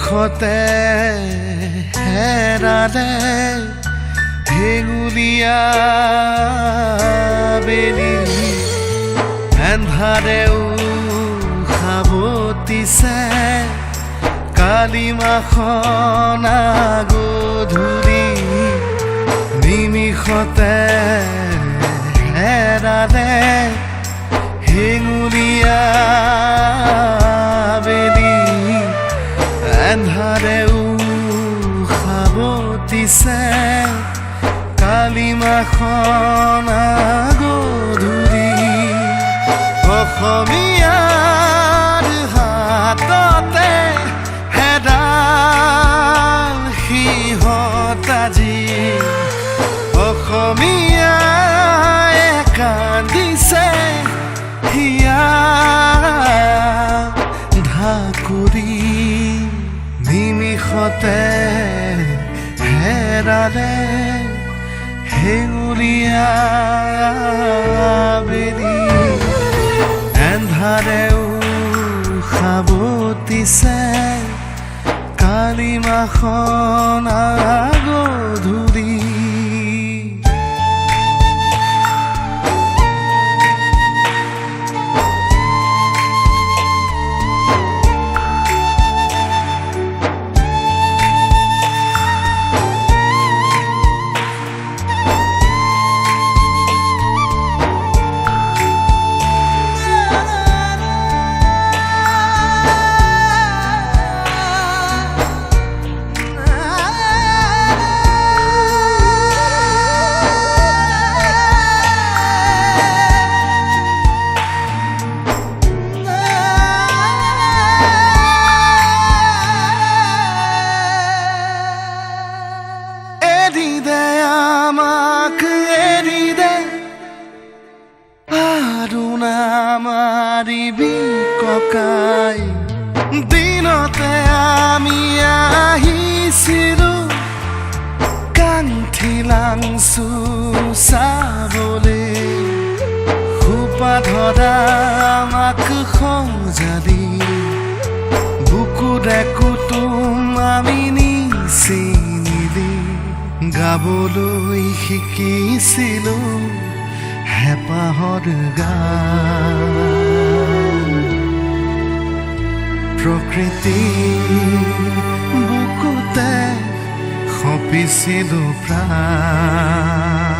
নিমিষতে হেৰালে হেঙুলীয়া বেলি এন্ধাৰেও সাৱটিছে কালিমাখন গধূলি নিমিষতে হেৰালে হেঙুলীয়া বেলি এন্ধাৰেও সাৱটিছে কালিমাখন গধূলি অসমীয়াৰ হাততে হেডাল সিহঁত আজি অসমীয়াই কান্দিছে হিয়া ঢাকুৰি নিমিষতে হেৰালে হেঙুলীয়া বেলি এন্ধাৰেও সাৱটিছে কালিমাখন গধূলি মাৰিবি ককাই দিনতে আমি আহিছিলো কান্থিলাংচু চাবলে খোপা ধৰা আমাক সংজালি বুকু ডেকুতুম আমি নিচিনিলি গাবলৈ শিকিছিলো হেঁপাহৰ গান প্ৰকৃতি বুকুতে সঁপিছিলো প্ৰাণ